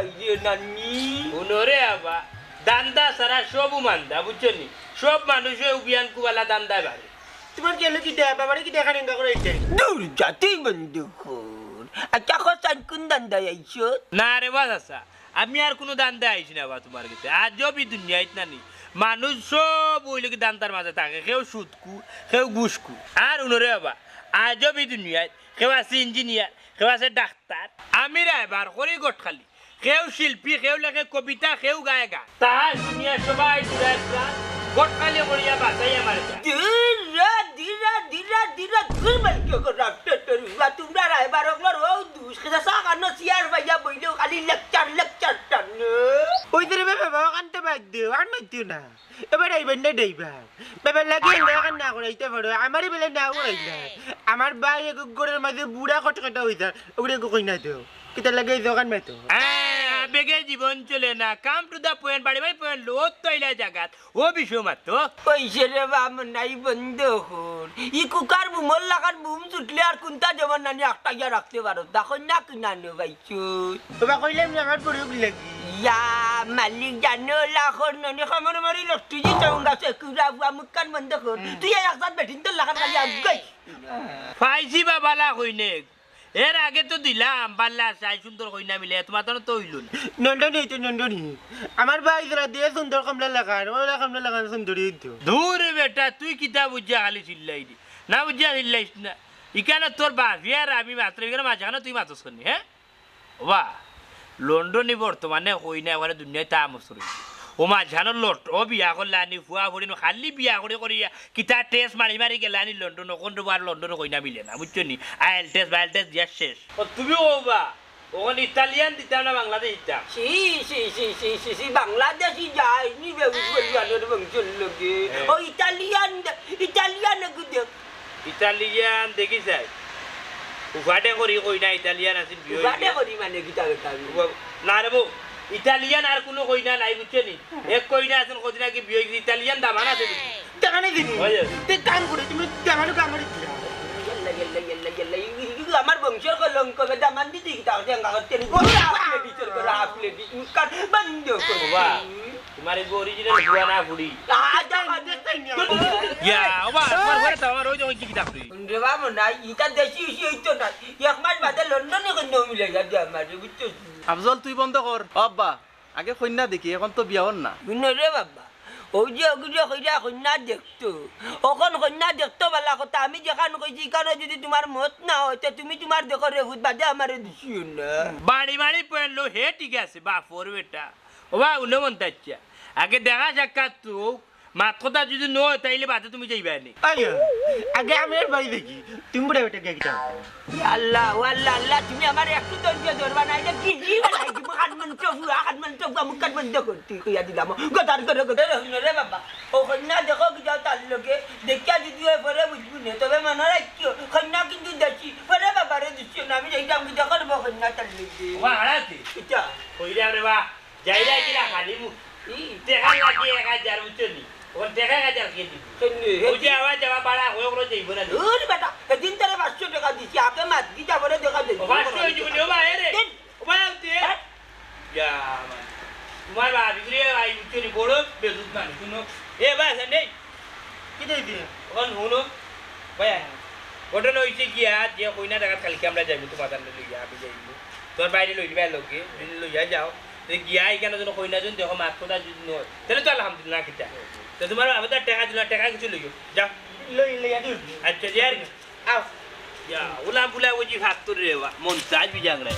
পাইছে নানি উনরে আবা দান্দা সারা সব মান্দা বুঝছো নি সব মানুষে উবিয়ান কুবালা দান্দা বাড়ে তোমার কি হলো কি দেয়া বাবারে কি দেখা নিন্দা করে এইটাই দূর যাতেই বন্ধু খোর আচ্ছা খসান কোন দান্দায় আইছো না রে বাস আসা আমি আর কোনো দান্দা আইছি না বা তোমার কাছে আজও বি দুনিয়ায় নানি মানুষ সব ওই লোক দান্দার মাঝে থাকে কেউ সুদকু কেউ ঘুষকু আর উনরে বাবা আজও বি দুনিয়ায় কেউ আছে ইঞ্জিনিয়ার কেউ আছে ডাক্তার আমি রাইবার করি গোট খালি কেউ শিল্পী কেউ লেখে কবিতা কেউ গায়ে গা তাহার দুনিয়া সবাই গোট খালি করিয়া বাঁচাই আমার ধীরা ধীরা ধীরা ধীরা ঘুরবার কি রাখতে তরুয়া তোমরা রাইবার ওগুলোর ও দুস খেদা সাকানো সিয়ার ভাইয়া বইলেও খালি লেকচার লেকচার টান ওই ধরে বাবা কানতে বাদ দিও আর মাইতিও না এবার আইবেন না দেইবা বাবা লাগে না না করাইতে পারো আমারই বেলা না করাইলা আমার ভাই এক গরের মাঝে বুড়া কটকটা হইতা ওগুলো কই না তো কিতা লাগে দোকান মেতো বেগে জীবন চলে না কাম টু দা পয়েন্ট বাড়ি বাড়ি পয়েন্ট লো তৈলা জাগাত ও বিষয় মাত্র পয়সা রে বাম নাই বন্ধ হন ই কুকার বুমল লাগার বুম ছুটলে আর কোনটা জমান নানি একটা গিয়া রাখতে পারো দেখো না কিনা নো বাইছো বাবা কইলাম আমার পড়ুক লাগি ইয়া মালিক জানো লাখর ননি খামর মারি লট্টু জি চাউঙ্গা সে কুরা বুয়া মুকান বন্ধ হন তুই একসাথ বেঠিন তো লাগার খালি আগাই ফাইজি বাবালা কইনে এর আগে তো দিলাম বাল্লা চাই সুন্দর কইনা মিলে তোমার তো হইল না নন্দনী তো নন্দনী আমার ভাই জরা দিয়ে সুন্দর কমলা লাগার ওলা কমলা লাগার সুন্দরী তো দূর বেটা তুই কিতা বুঝা খালি চিল্লাই দি না বুঝা চিল্লাইস না ইখানে তোর বাপি আর আমি মাত্র এখানে মাঝখানে তুই মাতস করনি হ্যাঁ বা লন্ডনে বর্তমানে কই না এবারে দুনিয়ায় তা মসর ও মাঝখানে লট ও বিয়া করলে আনি ফুয়া করি খালি বিয়া করে করিয়া কিতা টেস্ট মারি মারি গেলে আনি লন্ডন কোন আর লন্ডনে কই না মিলে না বুঝছো নি আইএল টেস্ট বাইল টেস্ট দিয়া শেষ ও তুমি ও বা ওখানে ইতালিয়ান দিতাম না বাংলাদেশ দিতাম সি বাংলাদেশি যাই নি বেগুলিয়ানের বংশর লগে ও ইতালিয়ান ইতালিয়ান গুদে ইতালিয়ান দেখি যাই উফাটে করি কই না ইতালিয়ান আছে উফাটে করি মানে কিতা কথা না রে বউ ইতালিয়ান আর কোনো কই না নাই বুঝছো নি এক কই না আছেন কদিন আগে বিয়ে ইতালিয়ান দামান আছে টাকা নাই দিবি তে কাম করে তুমি দামানো কাম করে আমার বংশের কলঙ্ক দামান দিদি কিতা জাঙ্গা করতে নি টিচার করে আপলে কাট বন্ধ করো বা তোমার এই অরিজিনাল বুয়া না বুড়ি ইয়া ওবা তোমার ঘরে তো আমার ওই যে কি কিতাব তুই রে বাবা না ইটা দেশি হইতো না এক মাস বাদে লন্ডনে কোন মিলে যাবে আমার বুঝছো আফজল তুই বন্ধ কর আব্বা আগে কন্যা দেখি এখন তো বিয়া হন না শুনো রে বাবা ওই যে ওগুলো কইরা কন্যা দেখতো ওখন কন্যা দেখতো বলা কথা আমি যেখানে কইছি কারণ যদি তোমার মত না হয় তো তুমি তোমার দেখো রে ভূত বাদে আমারে দিছিও না বাড়ি বাড়ি পড়লো হে ঠিক আছে বাপর বেটা ওবা উনো মন তাচ্ছা আগে দেখা সাক্ষাৎ তো মাত্রটা যদি নয় তাইলে বাদে তুমি যাইবা নি আইয়া আগে আমি এর বাড়ি দেখি তুমি বড় বেটা কে কিটা আল্লাহ আল্লাহ আল্লাহ তুমি আমার একটু ধৈর্য ধরবা না এটা কি জীবন আই তুমি হাত মান তো মুকাত বন্ধ করতে কইয়া দিলাম গদার করে রে বাবা ও কন্যা দেখো কি যাও তার লগে দেখিয়া যদি হয় পরে বুঝবো না তবে মনে রাখিও কন্যা কিন্তু দেখি পরে বাবারে দিচ্ছিও না আমি যাইতাম কি দেখো কন্যা তার লগে ওবা হারাতে কিটা কইরা রে বা যাইরা কিলা খালি মু দেখা লাগে 1000 বুঝছো নি ওর দেখা 1000 কে দিবি ওই যে আওয়াজ যাওয়া বাড়া হয়ে ওরে যাইব না ওরে বেটা এদিন তারে 500 টাকা দিছি আগে মাত কি যাবরে দেখা দেই 500 হই যাবে ওবা এ রে ওবা আউতে ইয়া মান তোমার বা বিগড়ে আই বুঝছো নি বড় বেজুত না শুনো এ বা নেই কি দেই দি ওখান শুনো ভাই ওটা লইছে গিয়া যে কইনা দেখা কালকে আমরা যাইব তো বাজার লইয়া আমি যাইব তোর বাইরে লইবা লোকে লইয়া যাও গিয়া এখানে যেন কইনা জন দেখো মাত্রটা যদি নয় তাহলে তো আলহামদুলিল্লাহ কিটা তো তোমার আমাদের টাকা দিল টাকা কিছু লইও যাও লইয়া দিও আচ্ছা যার আও ইয়া উলা বুলা ওজি ভাত তোর রেওয়া মন চাই বিজাংরে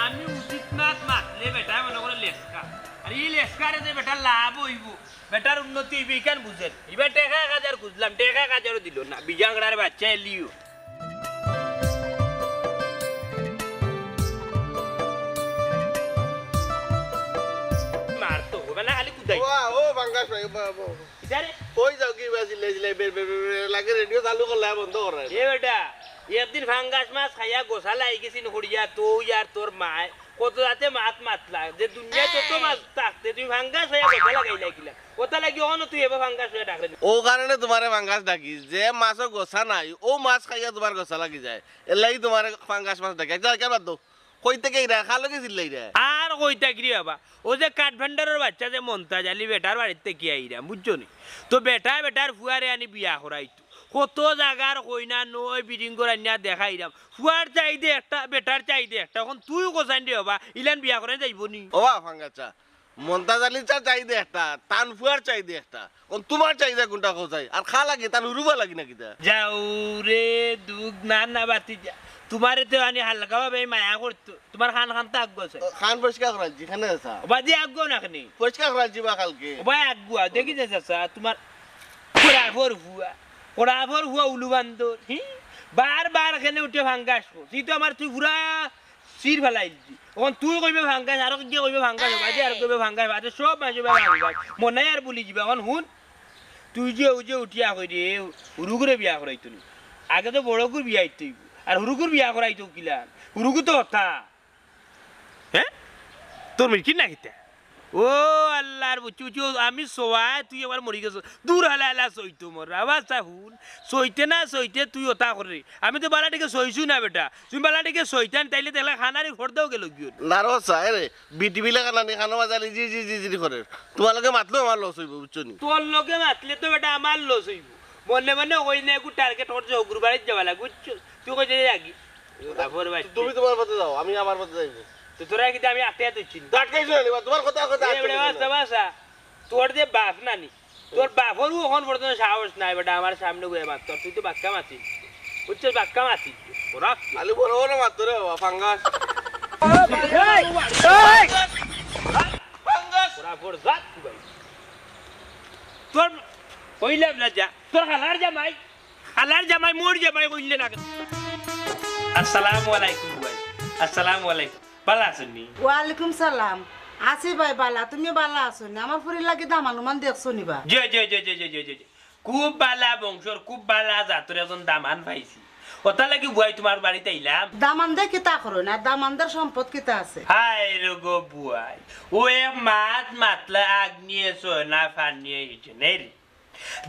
আমি উচিত মাত মাতলে বেটা মনে করে লেসকা আর এই লেসকারে যে বেটা লাভ হইব বেটার উন্নতি হইবে কেন বুঝেন এবার টাকা 1000 খুঁজলাম টাকা 1000 দিল না বিজাংরার বাচ্চা এলিও মারতো হবে না খালি কুদাই ও বাঙ্গাস ভাই ইদারে কই যাও কি বাজিলে জিলে লাগে রেডিও চালু করলে বন্ধ করে এ বেটা একদিন ফাঙ্গাস মাছ খাইয়া গোসা লাই গেছিন হড়িয়া তো আর তোর মায় কত রাতে মাতলা যে দুনিয়া তত মাছ থাকতে তুমি ফাঙ্গাস হইয়া গোসা লাগাই লাগিলা কথা লাগি অন তুই এবার ফাঙ্গাস হইয়া ডাকলে ও কারণে তোমারে ফাঙ্গাস ডাকি যে মাছও গোছা নাই ও মাছ খাইয়া তোমার গোছা লাগি যায় এর লাগি তোমারে ফাঙ্গাস মাছ ডাকি আচ্ছা কেন বাদ দাও কই থেকে ইরা খালকে চিল্লাই রে আর কইতা কি বাবা ও যে কাঠভান্ডারের বাচ্চা যে মন্তাজ আলী বেটার বাড়িতে কি আইরাম বুঝছো নি তো বেটার ফুয়ারে আনি বিয়া করাইতো কত জায়গার কইনা নই বিডিং করে নিয়া দেখাইরাম ফুয়ার চাইদে একটা বেটার চাইদে একটা এখন তুই কোসাইন দে বাবা ইলান বিয়া করে যাইব নি ও ফাঙ্গাচা মন্তাজ আলীর চাইদে একটা তান ফুয়ার চাইদে একটা কোন তোমার চাইদা কোনটা কোথায় আর খা লাগে তান উরুবা লাগি নাকি তা যাও রে দুগ না বাতি যা তোমার তো আনি হালকা ভাবে মায়া করতো তোমার খান তো আগ্য আছে খান পরিষ্কার করা যেখানে আছে বাদি আগ্য না খানি পরিষ্কার করা যাবা কালকে ভাই আগ্য দেখি যে চাচা তোমার কোড়াফর হুয়া উলু বান্দর বার এখানে উঠে ভাঙ্গাস তুই তো আমার তুই পুরা চির ফেলাই দিচ্ছি এখন তুই কইবে ভাঙ্গাস আর কি কইবে ভাঙ্গাস বাদে আর কইবে ভাঙ্গাস বাদে সব মাসে ভাঙ্গাস মনে আর বলি যাবে এখন শুন তুই যে উঠিয়া কই রে হুরুগুরে বিয়া করাইতো নি আগে তো বড়কুর বিয়া আইতো আর হুরুকুর বিয়া করাইতো কিলান হুরুকু তো হতা হ্যাঁ তোর মিরকি না কিতা ও আল্লাহর বুচু আমি সোয়াই তুই এবার মরি গেছ দূর হালা সইতো মোর আবার চাহুন সইতে তুই ওটা করে আমি তো বালাটিকে সইছু না বেটা তুমি বালাটিকে সইতান তাইলে দেখলে খানারি ফোর দাও গেল গিয়ে নারো চাই রে বিটিবিলা কানানি খানো বাজালি জি করে তোমালোকে মাতলো আমার লস হইব বুঝছো নি তোর লোকে মাতলে তো বেটা আমার লস হইব মনে ওই না একটু টার্গেট করছে অগ্রু বাড়িতে যাবা লাগে বুঝছো তুই কই যাই আগি তুমি তোমার পথে যাও আমি আমার পথে যাইব তো তোরা কিন্তু আমি আটকে দিচ্ছি আটকাইছো না তোমার কথা বাসা তোর যে বাপ নানি তোর বাপরও এখন পর্যন্ত সাহস নাই বেটা আমার সামনে গিয়ে মাত তুই তো বাক্কা মাতি বুঝছিস বাক্কা মাতি ওরা আলু বড় বড় মাত্র রে বাবা ফাঙ্গাস ওরা পর যা ভাই তোর কইলাম না যা তোর খালার জামাই মোর জামাই কইলে না আসসালামু আলাইকুম ভাই আসসালামু আলাইকুম ভালো আছেন নি ওয়ালাইকুম সালাম আছি ভাই বালা তুমি বালা আছো নি আমার ফুরি লাগি দাম অনুমান দেখছো নিবা যে খুব বালা বংশর খুব বালা জাতর একজন দামান পাইছি ওটা লাগি বুয়াই তোমার বাড়িতে আইলাম দামান দে কিতা করো না দামানদার সম্পদ কিতা আছে হাই রগো বুয়াই ও এ মাতলা আগ্নিয়ে সোনা ফানিয়ে হিচে নেই রে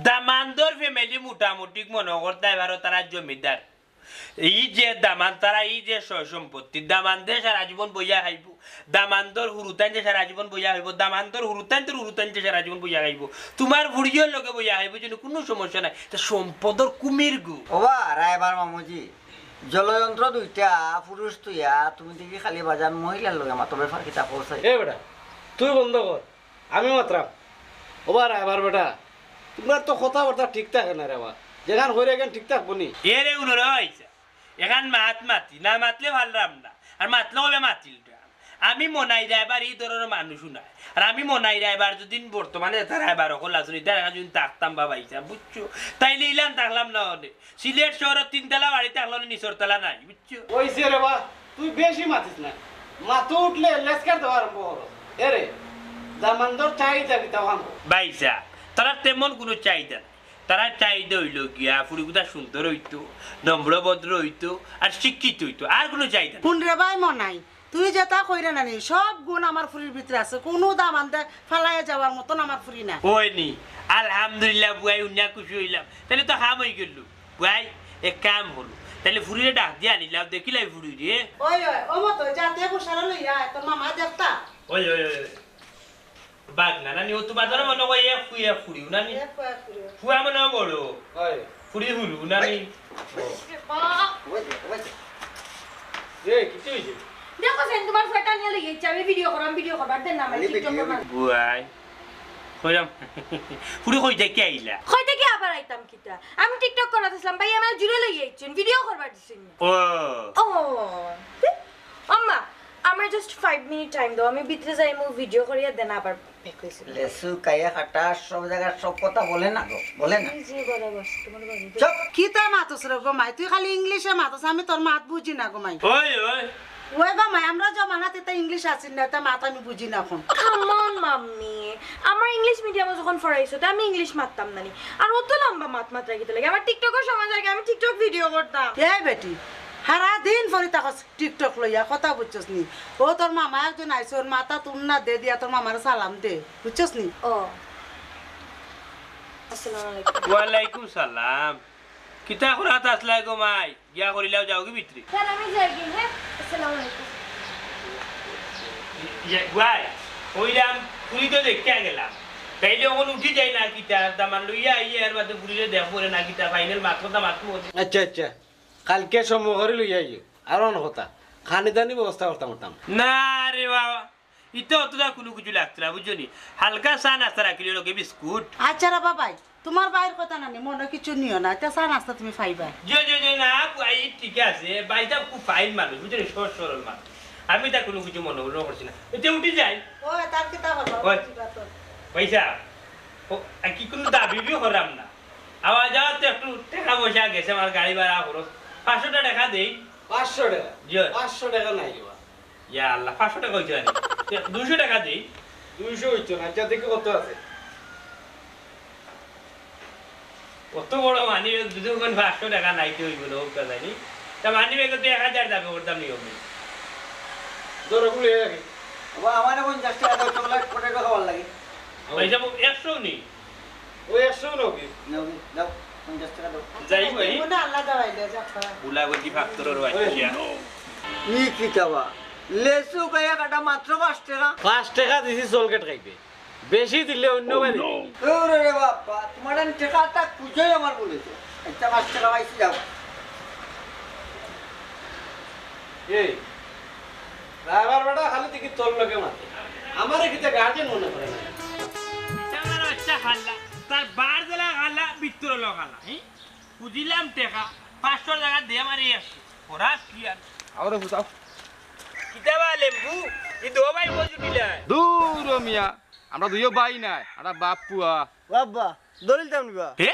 দামানদর ফ্যামিলি মোটামুটি মনে করতে এবারও তারা জমিদার এই যে দামান তারা এই যে সম্পত্তি দামানদের সারা জীবন বইয়া খাইব দামানদর হুরুতান যে সারা জীবন বইয়া খাইব দামানদর হুরুতান যে সারা জীবন বইয়া খাইব তোমার ভুড়িও লগে বইয়া খাইব যেন কোনো সমস্যা নাই তা সম্পদর কুমির গু ওবা রায়বার মামুজি জলযন্ত্র দুইটা পুরুষ তুইয়া তুমি দেখি খালি বাজার মহিলার লগে মাতো ব্যাপার কিতা পৌঁছাই এ বেটা তুই বন্ধ কর আমি মাত্রাম ওবার এবার বেটা তোমার তো কথাবার্তা ঠিক থাকে না রে বা যেখান হয়ে গেন ঠিক থাকবো নি এরে উনরে হইছে এখান মাতি না মাতলে ভাল রাম না আর মাতলে হলে মাতিল আমি মনাই রায়বার এই ধরনের মানুষও নাই আর আমি মনাই রায়বার যদি বর্তমানে রায়বার হল আসুন যদি থাকতাম বাবা ইসা বুঝছো তাইলে ইলাম থাকলাম না হলে সিলেট শহরের 3 তলা বাড়িতে থাকলাম নিচর তলা নাই বুঝছো ওইছে রে বা তুই বেশি মাতিস না মাথা উঠলে লেসকার দেওয়া আরম্ভ করো এরে দামানদর চাহিদা কি তাও বাইসা তারা তেমন কোনো চাহিদা নাই তারা চাহিদা হইল গিয়া ফুড়িগুদা সুন্দর হইতো নম্রভদ্র হইতো আর শিক্ষিত হইতো আর কোনো চাহিদা কোন রে ভাই মনাই তুই যেটা কইরা নানি সব গুণ আমার ফুরির ভিতরে আছে কোনো দামান দে ফালাইয়া যাওয়ার মতন আমার ফুরি না ওই নি আলহামদুলিল্লাহ বুয়াই উন্না খুশি হইলাম তাহলে তো হাম হয়ে গেল বুয়াই এক কাম হলো তাহলে ফুরিরে ডাক দিয়ে আনিলাম দেখিলাই ফুরি রে ওই ও মত যাতে বসারা লইয়া তোর মামা দেখতা ওই বাগ না নানি ও তো বাজারে মনে হয় ফুরিও নানি ফুয়া মনে বড় ওই ফুরি হুলু নানি এ কিছু হইছে দেখো সেন তোমার ফটো নিয়ে লইছে আমি ভিডিও করবার দেন না আমি টিকটক করব বুয়াই কইলাম ফুরি কই যাই কি আইলা কইতে কি আবার আইতাম কিটা আমি টিকটক করাতেছিলাম ভাই আমার জুড়ে লইছেন ভিডিও করবার দিছেন ও ও আম্মা আমার জাস্ট 5 মিনিট টাইম দাও আমি ভিতরে যাই মু ভিডিও করিয়া দেন আবার ব্যাক হইছে লেসু কাইয়া কাটা সব জায়গার সব কথা বলে না গো বলে না জি বরাবর তোমার বাড়ি চুপ কিতা মাতস রে গো মাই তুই খালি ইংলিশে মাতস আমি তোর মাত বুঝি না গো মাই ওই ওই গো মাই আমরা জমানাতে তা ইংলিশ আছিস না তা মাত আমি বুঝি না এখন কাম অন মাম্মি আমার ইংলিশ মিডিয়ামে যখন পড়াইছো তা আমি ইংলিশ মারতাম না আর অত লম্বা মাত রাখিতে লাগে আমার টিকটকের সময় লাগে আমি টিকটক ভিডিও করতাম এই বেটি সারা দিন ফরি তাক টিকটক লইয়া কথা বুঝছস নি ও তোর মামা একজন আইছে ওর মাথা তুম না দে দিয়া তোর মামার সালাম দে বুঝছস নি ও আসসালামু আলাইকুম ওয়ালাইকুম সালাম কিতা করাত আসলা গো মাই গিয়া করিলাও যাও কি ভিতরে স্যার আমি যাই কি হ্যাঁ আসসালামু আলাইকুম ভাই ওইরাম পুরি তো দেখতে গেলাম তাইলে ওখানে উঠি যাই না কিতা দামান লইয়া আইয়া এর বাদে পুরিরে দেখ পরে না কিতা ফাইনাল মাত্রটা মাত্র আচ্ছা আচ্ছা কালকে সময় করে লই আইও আর অন কথা খানি দানি ব্যবস্থা করতাম করতাম না রে বাবা ইতো অতটা কোনো কিছু লাগতো না বুঝছো নি হালকা চা নাস্তা রাখিলে লোকে বিস্কুট আচ্ছা রে বাবাই তোমার বাইরের কথা নানি মনে কিছু নিও না এটা চা নাস্তা তুমি পাইবা যে না ভাই ঠিক আছে ভাইটা খুব ফাইন মানুষ বুঝছো নি সহজ সরল মানুষ আমি তা কোনো কিছু মনে করছি না এটা উঠে যাই ও তার কি তা বাবা ওই। পয়সা কি কোনো দাবিও করাম না আওয়াজ যাওয়া তো একটু টাকা পয়সা গেছে আমার গাড়ি ভাড়া খরচ 500 টাকা দেই 500 টাকা জি। 500 টাকা নাই রে ইয়া আল্লাহ 500 টাকা হইছে না 200 টাকা দেই 200 হইতো না আচ্ছা দেখি কত আছে কত বড় মানি দুজন 500 টাকা নাইতে হইব লোক জানি তা মানি বেগে তো 1000 টাকা করতাম নিয়ম ধরো গুলো রাখি আমার 50 টাকা দাও চকলেট পটেটো খাওয়ার লাগে পয়সা 100 নি ওই 100 নাকি নাও দাও 50 টাকা দাও যাই ভাই মনে আল্লাহ দাওয়াইলে যাতা বুলাগতি ফাক্টরের বাচ্চা ই কি চাবা লেসু গায়া কাটা মাত্র 5 টাকা 5 টাকা দিছি চলকেট খাইবে বেশি দিলে অন্য বাড়ি ওরে রে বাবা তোমার টাকাটা খুঁজেই আমার বলেছে আচ্ছা 5 টাকা পাইছি যাও এই ড্রাইভার বেটা খালি দেখি তোর লগে মাতে আমারে কিতে গার্জেন মনে করে না আমার বাচ্চা খাল্লা তার বার দিলা খাল্লা বিত্তর লোক খাল্লা বুঝিলাম টাকা 500 টাকা দিয়ে মারি আসি ওরা কি আর আরে বুঝাও কিতাবা লেম্বু ই দো ভাই বজু দিলা দূর মিয়া আমরা দুইও বাই নাই আমরা বাপ পুয়া বাবা দলিলতাম নিবা হে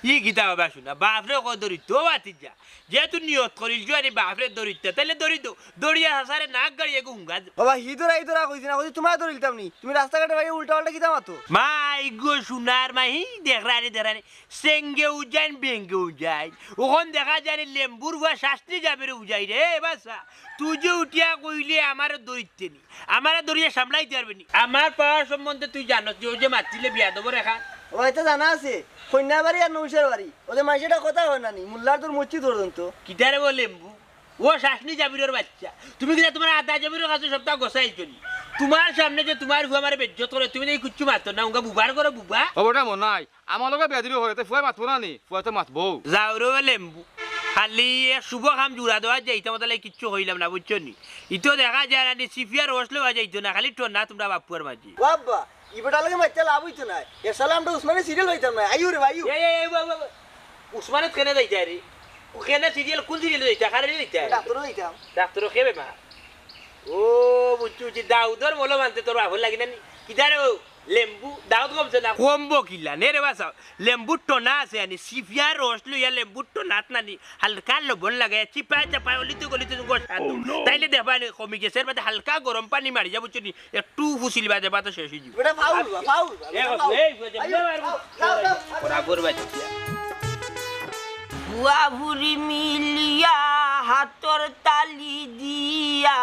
ই কিতাবা বাসু না বাপরে কো দরি তো বাতি যা যেহেতু নিয়ত করিল জুয়ারি বাপরে দরিতে তাহলে দরি দো দরিয়া হাসারে নাক গাড়িয়ে হুঙ্গা বাবা হিদরা কইছি না কইছি তোমার দলিলতাম নি তুমি রাস্তাঘাটে ভাই উল্টা পাল্টা কিতা মাতো মাই গো সোনার মাহি দেখরানি সেঙ্গে উজাইন বেঙ্গে উজাইন ওখন দেখা জানি লেম্বুর বা শাস্তি যাবে রে উজাই রে বাসা তুই যে উঠিয়া কইলে আমার দরিতে নি আমার দরিয়া সামলাইতে পারবে নি আমার পাওয়ার সম্বন্ধে তুই জানো যে ও যে মাতিলে বিয়া দেবো রেখা ও এটা জানা আছে কন্যা বাড়ি আর নৌশের বাড়ি ওদের মাইসেটা কথা হয় না নি মুল্লার তোর মুচি ধরুন তো কিটারে বল লেম্বু ও শাসনি জাবিরের বাচ্চা তুমি কিনা তোমার আদা জাবিরের কাছে সপ্তাহ গোসাই চলি তোমার সামনে যে তোমার ভুয়া আমার বেজ্জত করে তুমি এই কুচ্ছু মারতো না উঙ্গা বুবার করো বুবা ওটা মন নাই আমার লগে বেদিবি হইতে ফুয়া মাতবো না নি ফুয়া তো মাতবো যাও রে লেম্বু খালি শুভ খাম জুড়া দেওয়া যাইতে মতো কিচ্ছু হইলাম না বুঝছো নি ইতো দেখা যায় না সিফিয়ার রসলে হওয়া যাইতো না খালি টোনা তোমরা বাপুয়ার মাঝি বাবা ইবেটা লাগে মাইতে লাভ হইতো না এ সালামটা উসমানে সিরিয়াল হইতাম না আইও রে ভাইও উসমানত কেনে যাইতে রে ওখানে সিরিয়াল কোন সিরিয়াল যাইতে কারে যাইতে ডাক্তার হইতাম ডাক্তার খেবে মা ও বুঝছি বুঝছি দাউদর বলো মানতে তোর ভালো লাগে না কিদারে লেম্বু দাউদ কমছে না কমবো কিলা নে রে বাসাও লেম্বু টোনা আছে আনি সিফিয়ার রস লইয়া লেম্বু টোনাত নানি হালকা লবণ লাগাই চিপা চাপা অলিতে গলিতে তাইলে দেখবা কমি গেছে এর বাদে হালকা গরম পানি মারি যা বুঝছি একটু ফুসিল বাজে বাতো শেষ হয়ে যাবে এটা ফাউল ফাউল বরাবর বাচ্চা বুয়া ভুরি মিলিয়া হাতর তালি দিয়া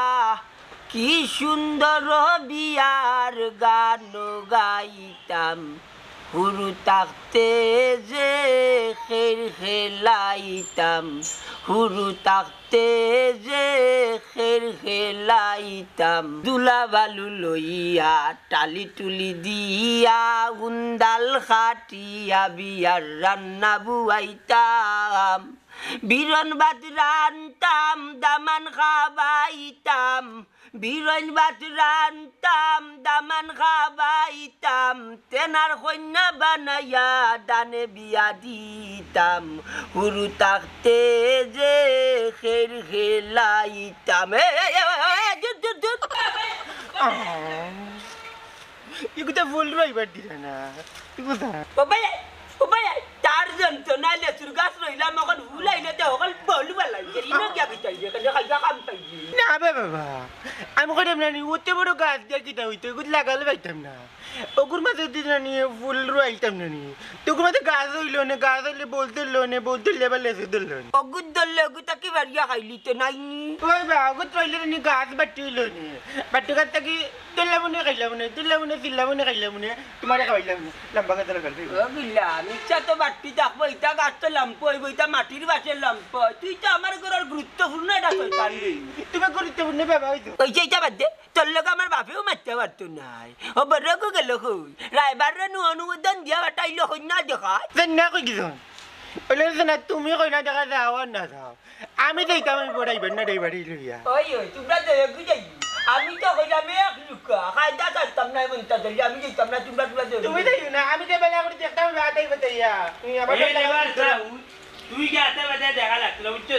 কি সুন্দর বিয়ার গান গাইতাম হুরু তাকতে যে খের খেলাইতাম হুরু তাকতে যে খের খেলাইতাম দুলা বালু লইয়া টালি টুলি দিয়া গুন্দাল খাটিয়া বিয়ার রান্না বুয়াইতাম বিরন ভাত রানতাম দামান খাবাইতাম বিরন ভাত রানতাম দামান খাবাইতাম তেনার কন্যা বানাইয়া দানে বিয়া দিতাম হুরু তাকতে যে খের খেলাইতাম এগুলো ভুল রইবার দিলে না তার যন্ত্রণা লেচুর গাছ রইলাম এখন ভুলাইলে তো সকল বলবা লাগে ইনো গিয়া গিতাই যে কাজে খাইয়া কাম পাইছি না বাবা আমি কইতাম না ওতে বড় গাছ দিয়ে কিটা হইতো এগুলো লাগালে পাইতাম না ওগুর মাঝে দিন না নিয়ে ফুল রইতাম না নি তোগুর মাঝে গাছ হইলো না গাছ হইলে বলতে লেবার লেসে দিল অগুদ দলে অগুতা কি বাড়িয়া খাইলি তো নাই ওই বা অগুত রইলে নি গাছ বাটি হইলো নি বাটি গাছ থাকি দিল্লামনে খাইলামনে সিল্লামনে খাইলামনে তোমারে খাইলাম লম্বা গাছ লাগাল বিল্লা নিচা তো বাটি দেখবো ইটা গাছ তো লম্প হইব ইটা মাটির বাসে লম্প তুই তো আমার ঘরের গুরুত্বপূর্ণ এটা শয়তান তুমি গুরুত্বপূর্ণ বাবা হইতো ওই যে ইটা বাদ দে তোর লোক আমার বাপেও মারতে পারতো নাই ও বড়কো গেল কই রায়বারে নু অনুমোদন দিয়া বাটাইলো হই না দেখা না কই কিছু বলে না তুমি কই না দেখা যাও আর না যাও আমি যাইতাম বড়াইবেন না ড্রাইভারি লইয়া ওই ওই তোমরা দেখো যাই আমি তো কইলাম এক লুকা খাইদা চাইতাম না মনটা দলি আমি যাইতাম না তোমরা তুমি যাইও না আমি যে বেলা করে দেখতাম রাতেই বতাইয়া তুমি আবার তুই কি হাতে বাজে দেখা লাগছিল বুঝছো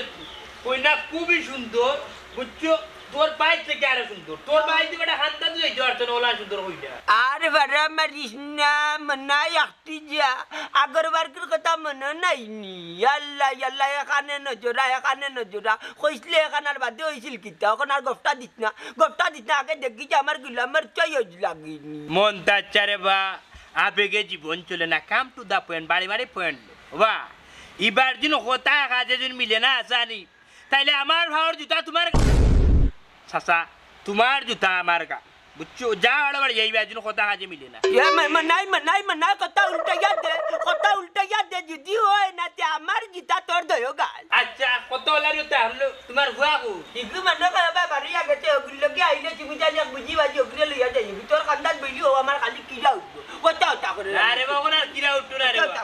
ওই না খুবই সুন্দর বুঝছো তোর বাইক থেকে আরো সুন্দর তোর বাইক থেকে একটা হান্তা তুই জর্জন ওলা সুন্দর হইটা আরে বারা মারিস না মনা একটি যা আগরবার কথা মনে নাই নি আল্লাহ আল্লাহ এখানে নজরা কইসলে এখানার বাদে হইছিল কিতা ওখানে আর গফটা দিত না আগে দেখি যে আমার গুলামের চাই লাগিনি মন তাচ্চারে বা আবেগে জীবন চলে না কাম টু দা পয়েন্ট বাড়ি বাড়ি পয়েন্ট বা এবার দিন হতা কাজে যদি মিলে না জানি তাইলে আমার ভাওয়ার জুতা তোমার চাচা তোমার জুতা আমার গা বুঝছো যা আড়াবার যাইবে একজন কথা কাজে মিলে না মনাই কথা উল্টা দে যদি হয় না তে আমার জিতা তোর দয় গাল আচ্ছা কত হলার জুতা হলো তোমার হুয়া কো ইগু মানে কবা বাড়ি আগতে ওগুলোকে আইলে চিমুজালি বুঝি বাজি ওগুলো লইয়া যাই তোর কান্দাত বইলি ও আমার খালি কিরা উঠবো কথা করে আরে বাবা না কিরা উঠতো না রে বাবা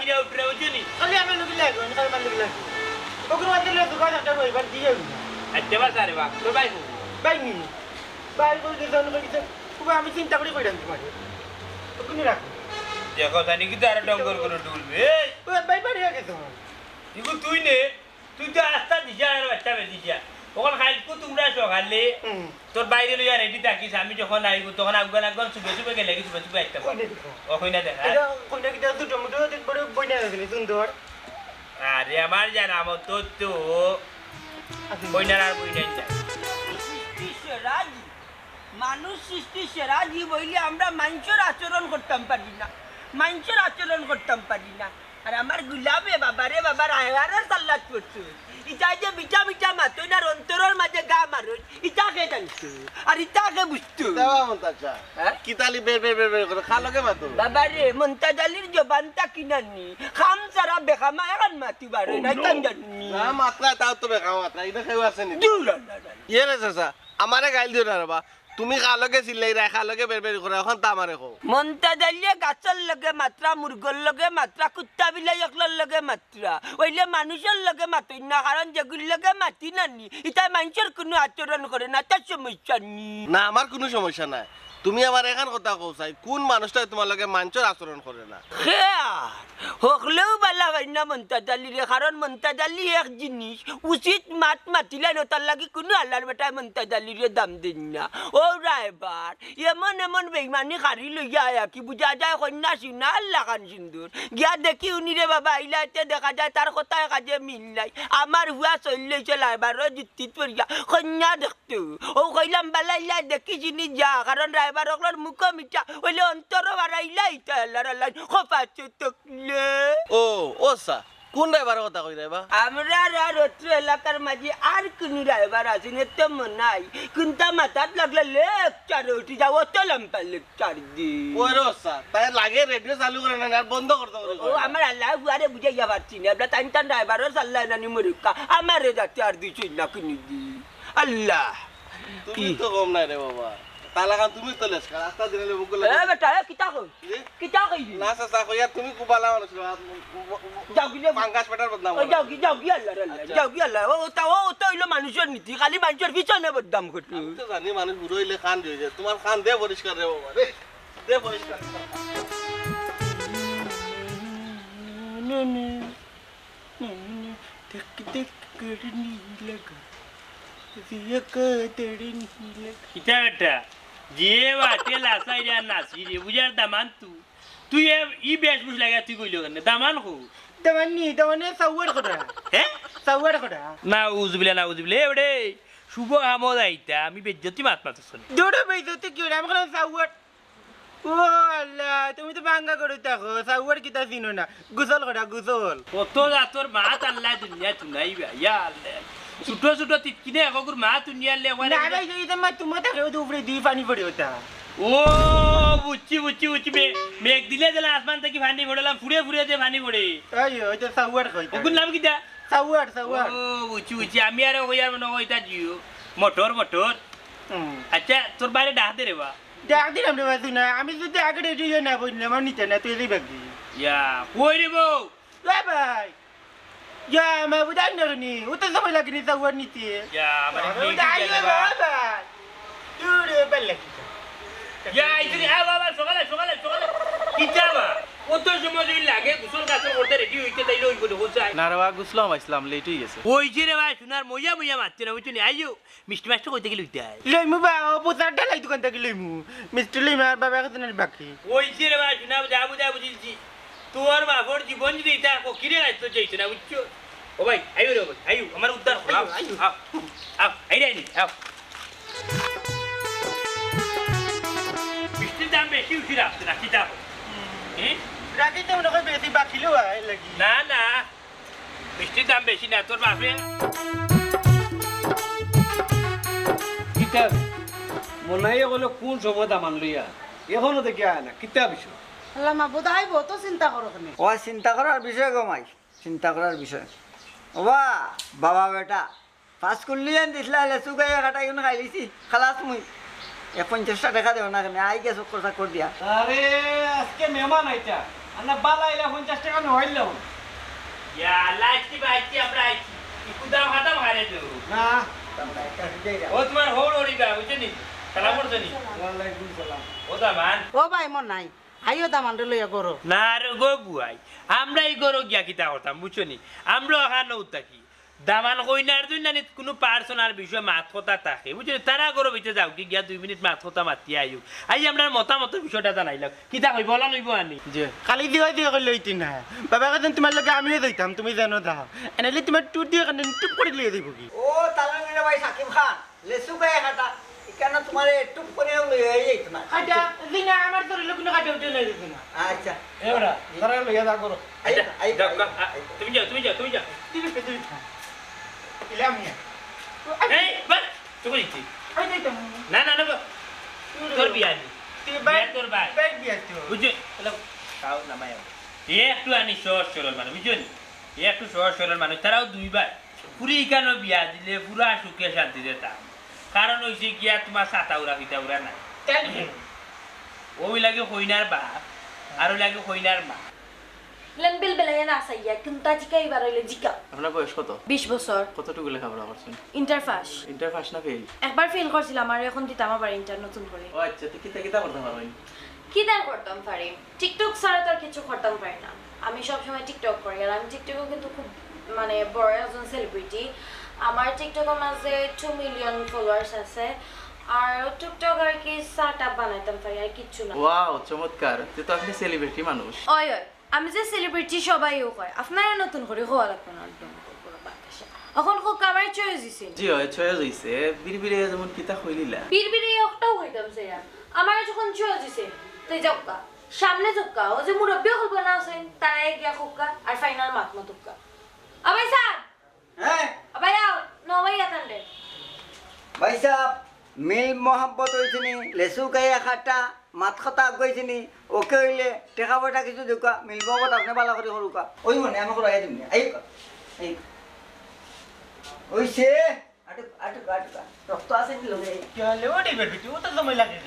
কিরা উঠতো না বুঝনি খালি আমি লগি লাগো আমি খালি লগি লাগো ওগুলো আদলে দোকান একটা রইবার দিয়ে আচ্ছা বাস আরে বাবা তোর ভাই কো বাইনি বাইর করে দিছন কইছে খুব আমি চিন্তা করে কইরাম তোমার ওগুলো রাখো দেখো জানি কি তো আর ডঙ্গর করে ডুলবে ও বাই বাড়ি আগে তো ইগু তুই নে তুই তো আস্তা দিছা আর বাচ্চা বেদিছা ওখানে খাইল কো তোমরা সকালে তোর বাইরে লইয়া রেডি থাকিস আমি যখন আইব তখন আগুন চুবে গেলে কি চুবে আইতা ও কইনা দেখা কইনা কি তো টমেটো দেখ বড় বইনা আছে সুন্দর আরে আমার জানা মতো তো কইনা আর বইনা যায় সেরাজি মানুষ সৃষ্টি সেরাজি বইলে আমরা মানুষের আচরণ করতাম পারি না আর আমার গুলাবে বাবারে বাবার আয়গারের সাল্লাত করছে ইটা যে মিঠা মাতই না অন্তরের মাঝে গা মারই ইটাকে জানতো আর ইটাকে বুঝতো দেওয়া মন্তাজা কিতালি বের করে খালকে মাতো বাবারে মন্তাজালির জবানটা কিনানি খাম সারা বেখামা এখন মাতি বারে নাই কান জানি না মাত্রা তাও তো বেখাও মাত্রা এটা খেউ আছে নি ইয়ে রে চাচা আমারে গাইল দিও না বাবা তুমি খালকে চিল্লাই রাখ খালকে বের করে এখন তা আমারে কও মন্তাজালিয়ে গাছের লগে মাত্রা মুরগর লগে মাত্রা কুত্তা বিলাই একলার লগে মাত্রা ওইলে মানুষের লগে মাতই না কারণ যেগুলি লগে মাতি নানি এটা মানুষের কোনো আচরণ করে না তার সমস্যা নি না আমার কোনো সমস্যা নাই তুমি আমার এখন কথা কও চাই কোন মানুষটা তোমার লগে মানুষের আচরণ করে না খেয়ার হকলেও বালা হয় না মন্তাজালি রে কারণ মন্তাজালি এক জিনিস উচিত মাতিলে তার লাগে কোনো আল্লাহর বেটায় মন্তাজালি রে দাম দিন না ও রায়বার এমন বেইমানি কারি লইয়া আয়া কি বুঝা যায় কন্যা শুনা আল্লাহ খান সুন্দর গিয়া দেখি উনি রে বাবা আইলাতে দেখা যায় তার কথায় কাজে মিল নাই আমার হুয়া চললেছে রায়বারও যুক্তিত পড়িয়া কন্যা দেখতো ও কইলাম বালা ইলা দেখি চিনি যা কারণ রায়বার ওগুলোর মুখ মিঠা ওইলে অন্তর বাড়াইলা ইটা আল্লাহর আল্লাহ খোপাচ্ছে তকলে ও সা কোন ড্রাইভারের কথা কই রাইবা আমরা রত্র এলাকার মাঝে আর কোন ড্রাইভার আছে না তো মনাই কোনটা মাথাত লাগলে লেকচার উঠি যাও তো লম্বা লেকচার দি ওই রসা তাই লাগে রেডিও চালু করে না আর বন্ধ করতে করে ও আমার আল্লাহ বুয়ারে বুঝাইয়া পারছি না আমরা টাইম ড্রাইভারও চাল্লাই নানি মরুকা আমারে যাতে আর দিছই না কিনি দি আল্লাহ তুমি তো কম নাই রে বাবা তালাকান তুমি তো লেস রাস্তা দিলে মুকুল এ বেটা কিতা কই না চাচা কইয়া তুমি কুবালা মানুষ যাও গিয়ে পাঙ্গাস পেটার বদনাম যাও গিয়ে আল্লাহ ও তো হইলো মানুষের নীতি খালি মানুষের পিছনে বদনাম করতে আমি তো জানি মানুষ বুড়ো হইলে খান দিয়ে যায় তোমার খান দে পরিষ্কার রে বাবা রে দে পরিষ্কার ইটা বেটা যে বাটে লাসাই রে নাসি রে বুঝার দামান তুই ই বেশ বুঝ লাগা তুই কইলো কেন দামান কো তেমনি সাউয়ার কথা হ্যাঁ সাউয়ার কথা না উজবিলে এবারে শুভ আমদ আইতা আমি বেজ্জতি মাত শুনি দৌড়ে বেজতে কি আমি বললাম সাউয়ার ও আল্লাহ তুমি তো বাঙ্গা করে থাকো সাউয়ার কিতা চিনো না গুসল কথা গুসল কত তোর মাত আল্লাহ দুনিয়া তুনাইবা ইয়া আল্লাহ ছোট তিতকিনে একগুর মা দুনিয়া লে না ভাই এই তো মা তোমার থাকে তো উপরে দুই পানি পড়ে ওটা ও বুঝছি মেঘ দিলে দিলে আসমান থেকে পানি পড়লাম ফুড়ে যে পানি পড়ে এই ওই তো সাউয়ার কই ওগুর নাম কিটা সাউয়ার ও বুঝছি আমি আর কইয়ার মনে কইতা জিও মোটর আচ্ছা তোর বাইরে ডাক দে রে বা ডাক দিলাম রে বাসু না আমি যদি আগে রেডি না বললাম আমার নিতে না তুই যাই বাকি ইয়া কই রে বউ ভাই ইয়া মা বুঝাই না নি ও তো সময় লাগেনি যাওয়ার নিতে ইয়া আমার ভাই তুই বেলে ইয়া ইতনি বাবা সকালে সকালে সকালে কিটা বা কত সময় যদি লাগে গোসল কাচল করতে রেডি হইতে তাইলে ওই বলে কোথায় না রে বা গুছলাম আসলাম লেট হয়ে গেছে ওই যে রে ভাই সোনার মইয়া মইয়া মারতে না বুঝছো নি আইও মিষ্টি মাছটা কইতে গেলে উঠতে আয় লইমু বা ও পোতার ঢালাই দোকান থেকে লইমু মিষ্টি লইমু আর বাবা কাছে না বাকি ওই যে রে ভাই সোনা যা বুঝা বুঝিছি তোর বাপর জীবন যদি এটা কিরে আসতো চাইছে না বুঝছো ও ভাই আইও রে ভাই আইও আমার উদ্ধার করো আও আও আইরে আইনি আও মিষ্টির দাম বেশি উঠি রাখছে না কিটা হ্যাঁ রাখি তো মনে হয় বেশি বাকি লো আই লাগি না না মিষ্টির দাম বেশি না তোর বাপে কিতাব মনাইয়ে বলে কোন সময় দামান লইয়া এখনো দেখি আয় না কিতাব বিষয় আল্লাহ মাহবুদ আইব তো চিন্তা করো কেন ও চিন্তা করার বিষয় গমাই চিন্তা করার বিষয় ওবা বাবা বেটা পাস করলি দিছিলা লেচু গাই কাটা কিন্তু খাইলিছি খালাস মুই 50টা টাকা দেও না কেন আই গেছো কথা কর দিয়া আরে আজকে মেহমান আইতা আনা বালা আইলা 50 টাকা নহইল ইয়া লাইছি বাইছি আমরা আইছি ইকুদাম হাতাম হারে দেব না ও তোমার হোড় ওড়ি গা বুঝছো নি সালাম করছো নি ওয়ালাইকুম সালাম ও দামান ও ভাই মন নাই আইও দামান লইয়া করো না রে গো বুয়াই আমরা এই গরো গিয়া কিতা করতাম বুঝছো নি আমরা ওখানে উত্তাকি দামান কইনার জন্য না কোনো পার্সোনাল বিষয় মাত কথা থাকে বুঝছো তারা গরো ভিতরে যাও কি গিয়া 2 মিনিট মাত কথা মাতি আইও আই আমরা মতামতের বিষয়টা জানাইলাম কিতা কই বলা লইব আনি জি খালি দিয়ে দিয়ে লইতি না বাবা কাছে তোমার লগে আমিও যাইতাম তুমি জানো দা এনেলে তোমার টু দিয়ে কানে টুপ করে লিয়ে দিব কি ও তালা মিরা ভাই সাকিব খান লেচু গাই কাটা এখানে তোমার টুপ করে লই যাইত না খাটা দিনা আমার তোর লোক না কাটে উঠে লই দিনা আচ্ছা এবারে তারা লইয়া দা করো তুমি যাও তুমি যাও তুমি যাও দিবি কে দিবি ইলাম নিয়া এই বাস তুমি দিচ্ছি আই যাইতাম না না না তোর বিয়া নি তুই বাই তোর ভাই বাই বিয়া তো বুঝছো হ্যালো খাও নামাই একটু আনি সহজ সরল মানুষ বুঝছো নি একটু সহজ সরল মানুষ তারাও দুইবার পুরি কেন বিয়া দিলে পুরা সুখে শান্তিতে তাম কারণ হইছে গিয়া তোমার সাতা উড়া পিতা উড়া নাই তাই ওই লাগে কইনার বাপ আর ওই লাগে কইনার মা লেন বিল বেলায় না সাইয়া কিন্তু জিকা এবার হইলে জিকা আপনার বয়স কত 20 বছর কতটুকু লেখাপড়া করছেন ইন্টার পাস ইন্টার পাস না ফেল একবার ফেল করছিলাম আর এখন দিতাম আবার ইন্টার নতুন করে ও আচ্ছা তো কিতা কিতা করতে পারবেন কি দান করতাম পারি টিকটক ছাড়া তো আর কিছু করতাম পারি না আমি সবসময় টিকটক করি আর আমি টিকটকও কিন্তু খুব মানে বড় একজন সেলিব্রিটি আমার টিকটকের মাঝে 2 মিলিয়ন ফলোয়ার্স আছে আর টিকটক আর কি স্টার্টআপ বানাইতাম পারি আর কিচ্ছু না ওয়াও চমৎকার তো আপনি সেলিব্রিটি মানুষ ওই ওই আমি যে সেলিব্রিটি সবাইও কয় আপনারা নতুন করে হওয়া লাগবে না একদম এখন খুব কামাই চয়েস দিছেন জি হয় চয়েস হইছে বিড়বিড়ে যেমন কিতা হইলিলা বিড়বিড়ে একটাও হইতাম সে আমার যখন চয়েস দিছে তুই যাওকা সামনে যাওকা ও যে মুরব্বী হলব না আছেন তারাই গিয়া খুকা আর ফাইনাল মাত মতুকা আবাই স্যার হ্যাঁ আবাই আও নবাই আতান্ডে ভাই সাহেব মিল মোহাম্মত হয়েছে নি লেচু গাইয়া খাটা মাত খতা গৈছে নি ওকে হইলে টেকা পয়সা কিছু দেখুৱা মিলব কথা আপনি বালা করে সৰুকা ওই মনে আমাকে রায় দিম আই এই ওইছে আটু আটু আটু রক্ত আছে নি লগে কি হলে ওডি বেটি ও তো সময় লাগে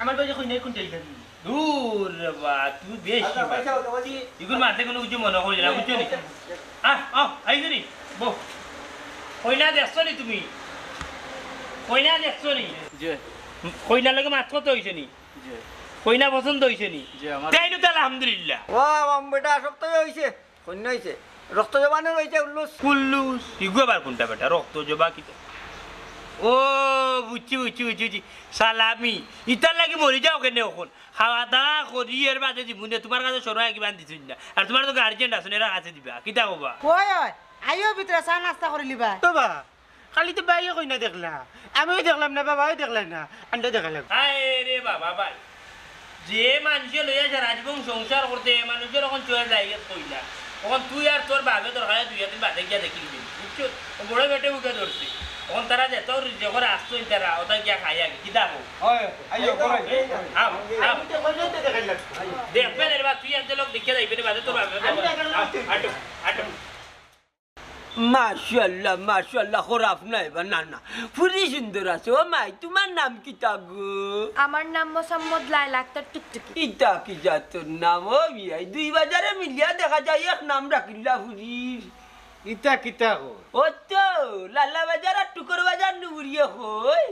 আমার বাজে কই নাই কোন তেল দিবি দূর বা তুই বেশি আচ্ছা পয়সা ওকে বলি ইগুর মাতে কোনো কিছু মনে করি না বুঝছো নি আইজনি বো কইনা দেখছো নি তুমি কইনা দেখছো নি জি কইনা লগে মাত কত হইছে নি জি কইনা পছন্দ হইছে নি জি আমার তাইনো তো আলহামদুলিল্লাহ ও বেটা রক্ত হইছে কন্য হইছে রক্ত জবানো হইছে উল্লুস কুল্লুস ইগু আবার কোনটা বেটা রক্ত জবা কিতা ও বুঝছি বুঝছি বুঝছি বুঝছি সালামি ইতার লাগি মরি যাও কেন এখন খাওয়া দাওয়া করি এর বাদে জীবনে তোমার কাছে সরাই কিবা দিছুন না আর তোমার তো গার্জেন আছে এরা কাছে দিবা কিতা কবা ওই ওই আইও ভিতরে চা নাস্তা করে লিবা বাবা খালি তো বাইরে কই না দেখলা আমিও দেখলাম না বাবাও দেখলাম না আন্ডা দেখালাম আয় রে বাবা ভাই যে মানুষে লইয়া সারা জীবন সংসার করতে মানুষের এখন চলে যায় কইলা তখন তুই আর তোর বাবে দরকার দুই দিন বাদে গিয়া দেখি বুঝছো বড় বেটে উঠে ধরছে তখন তারা যে তোর যখন আসতো তারা ওটা গিয়া খাই আগে কি দাবো হয় আইও করাই দেখবেন এর বা তুই আর লোক দেখে যাইবেন বাদে তোর বাবে আটো আটো মাশাআল্লাহ মাশাআল্লাহ খরাপ নাই বা না না ফুরি সুন্দর আছে ও মাই তোমার নাম কি গো আমার নাম মোসাম্মদ লাইলা আক্তার টুকটুকি ইটা কি জাতর নাম ও বিয়াই দুই বাজারে মিলিয়া দেখা যায় এক নাম রাখিলা ফুরির ইটা কিতা কো ও তো লালা বাজার আর টুকর বাজার নুরিয়ে হই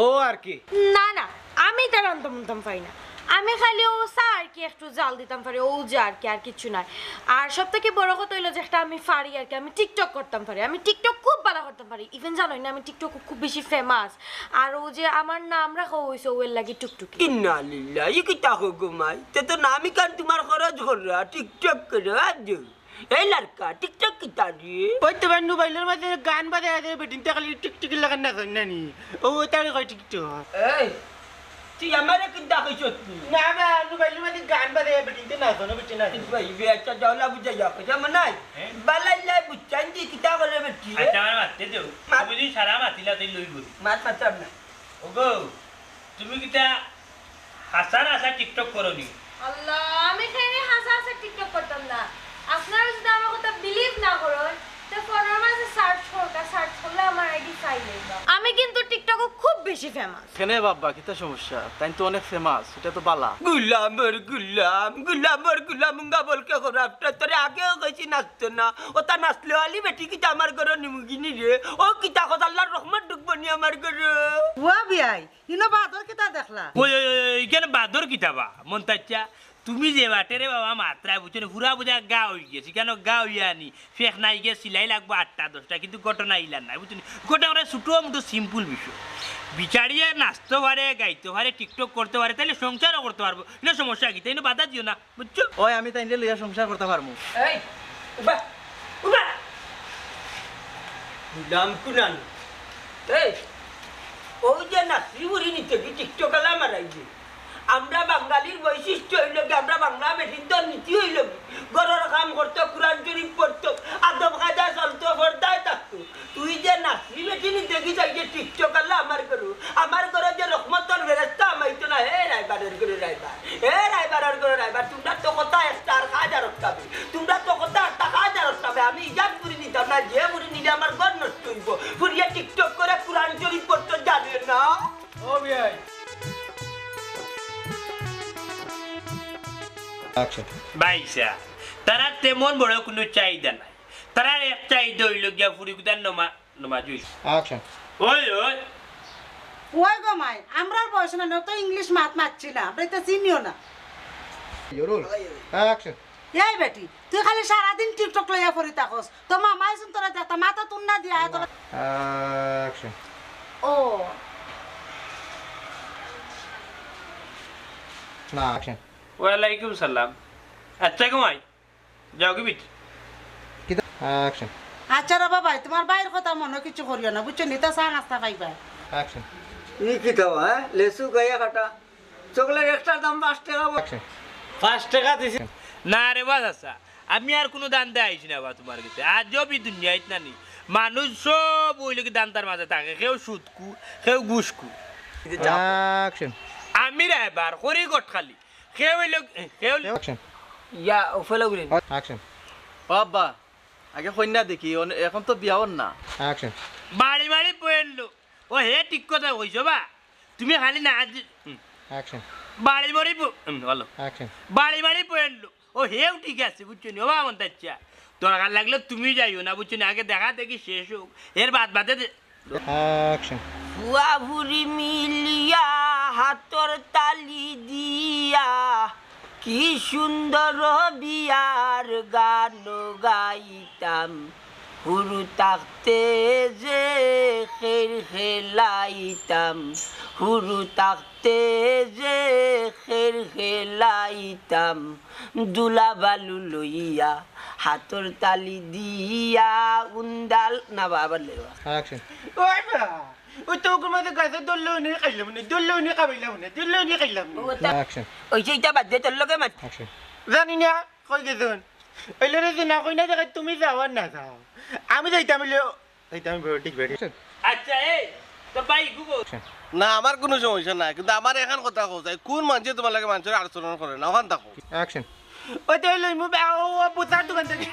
ও আর কি না না আমি তার অন্তম পাই না আমি খালি ও আর কি একটু জাল দিতাম পারি ও যে আর কি আর কিছু নাই আর সব থেকে বড় কথা হইলো যে একটা আমি পারি আর কি আমি টিকটক করতাম পারি আমি টিকটক খুব ভালো করতাম পারি ইভেন জানোই না আমি টিকটক খুব বেশি ফেমাস আর ও যে আমার নাম রাখা হয়েছে ওর লাগি টুকটুকি ইন্না লিল্লাহ ই কিতা গো মাই তে তো নামই কান তোমার খরচ করা টিকটক করে আজ এই লড়কা টিকটক কিতা রে ওই তোমার মোবাইলের মাঝে গান বাজে আছে বেটিনটা খালি টিকটিকি লাগান না জানি নানি ও তার কয় টিকটক এই তুই আমারে কিতা কইছত না বা মোবাইলের মাঝে গান বাজে বেটিনটা না জানো বেটি না ভাই বেটা জাওলা বুঝা যা কইছা মনাই বালাই বুঝান দি কিতা করে বেটি আচ্ছা আমার মারতে দেও তুমি যদি সারা মাতিলা তুই লই বলি মাত মাতাম না ওগো তুমি কিটা হাসান আসা টিকটক করনি আল্লাহ আমি খালি হাসা হাসা টিকটক করতাম না আপনারা যদি আমার কথা বিলিভ না করেন তো ফোনের মাঝে সার্চ করলে আমার আইডি পাই যাবে আমি কিন্তু টিকটকে খুব বেশি ফেমাস কেনে বাবা কিতা সমস্যা তাই তো অনেক ফেমাস এটা তো বালা গুলাম মুঙ্গা বলকে খরাপটা তোরে আগেও কইছি নাচতো না ও তা নাচলে আলি বেটি কিতা আমার ঘরে নিমুগিনি রে ও কিতা কথা আল্লাহর রহমত ঢুকবো নি আমার ঘরে ও বিয়াই ইনো বাদর কিতা দেখলা ওই এখানে বাদর কিতাবা মন তাচ্চা তুমি যে বাটে রে বাবা মাত্রা বুঝছো না পুরা বুঝা গা হয়ে গেছি কেন গা হইয়া আনি ফেক নাই গিয়ে সিলাই লাগবো 8টা 10টা কিন্তু ঘটনা ইলার নাই বুঝছো গোটা ওরা ছোটো মোটো সিম্পল বিষয় বিচারিয়ে নাচতে পারে গাইতে পারে টিকটক করতে পারে তাহলে সংসারও করতে পারবো না সমস্যা কি তাই না বাধা দিও না বুঝছো ওই আমি তাই লইয়া সংসার করতে পারবো এই উবা উবা গুলাম কুনান এই ওই যে নাচি বুড়ি নিতে কি টিকটক আলা মারাই যে আমরা বাঙালির বৈশিষ্ট্য হইল কি আমরা বাংলা মেশিনটার নীতি হইল কি গরর কাম করতো কোরআন শরীফ পড়তো আদব কায়দা চলতো পর্দায় থাকতো তুই যে নাচি মেশিনি দেখি যাই যে টিকটক আল্লাহ আমার ঘরে যে রহমতর ফেরেস্তা আমাইতো না হে রাইবারের ঘরে রাইবার তোমরা তো কথা একটা আর হাজার রক্তাবে তোমরা তো কথা একটা হাজার রক্তাবে আমি ইজাত করে নিতাম না যে বুড়ি নিলে আমার ঘর নষ্ট হইব বুড়িয়া টিকটক করে কোরআন শরীফ পড়তো জানে না ও বিয়াই বাইসা তারা তেমন বড় কোনো চাহিদা নাই তারা এক চাহিদা হইল গিয়া ফুরি কুদার নমা জুই ওই ওই ওই গো মাই আমরার বয়স না তো ইংলিশ মারছি না আমরা তো চিনিও না এই বেটি তুই খালি সারাদিন টিকটক লইয়া পড়ি থাকস তো মামাই শুন তোরা দেখতা মাথা তুন না দিয়া তোরা ও ওয়ালাইকুম সালাম আচ্ছা ঘুমাই যাও কি বিট আচ্ছা রে বাবা তোমার বাইরের কথা মনে কিছু করিও না বুঝছো নিতা চা নাস্তা পাইবা ই কি খাওয়া হ্যাঁ লেসু গাইয়া কাটা চকলেট এক্সট্রা দাম 5 টাকা 5 টাকা দিছি না রে বাস আচ্ছা আমি আর কোনো দান দেয় আইছি না বা তোমার কাছে আজও বি দুনিয়ায় না নি মানুষ সব ওইলো কি দান্তার মাঝে থাকে কেউ সুদকু কেউ গুসকু আমি রে এবার করি গট খালি কেউ হইলো কেউ ইয়া ওফেলা গুলি বাবা আগে কন্যা দেখি এখন তো বিয়াও না বাড়ি বাড়ি পয়েন্টলো ও হে ঠিক কথা কইছো বা তুমি খালি না আজ বাড়ি বাড়ি ভালো বাড়ি বাড়ি পয়েন্টলো ও হেও ঠিক আছে বুঝছো নি ও বা মন তাচ্ছা দরকার লাগলে তুমি যাইও না বুঝছো না আগে দেখা দেখি শেষ হোক এর বাদ বাদে ফুয়া ভুরি মিলিয়া হাতর তালি দিয়া কি সুন্দর বিয়ার গান গাইতাম হুরু তাকতে যে খের খেলাইতাম হুরু তাকতে যে খের খেলাইতাম দুলা বালু লইয়া হাতর তালি দিয়া উন্দাল না বাবার লেবা ওই বা ওই তো ওগুলো মাঝে গাছের দৌড়লেও নিয়ে খাইলাম না দৌড়লেও নিয়ে খাইলাম না দৌড়লেও নিয়ে খাইলাম না ওই সেইটা বাদ দিয়ে তোর লগে মাত জানি না কই গেছুন ওই লোরে যে না কই না জায়গায় তুমি যাও আর না যাও আমি যাইতাম ঠিক বেড়ি আচ্ছা এই তো ভাই গুগো না আমার কোনো সমস্যা নাই কিন্তু আমার এখন কথা কোথায় কোন মানুষে তোমার লাগে মানুষের আচরণ করে না ওখান থাকো ওই তো লইমু পোতার দোকান থেকে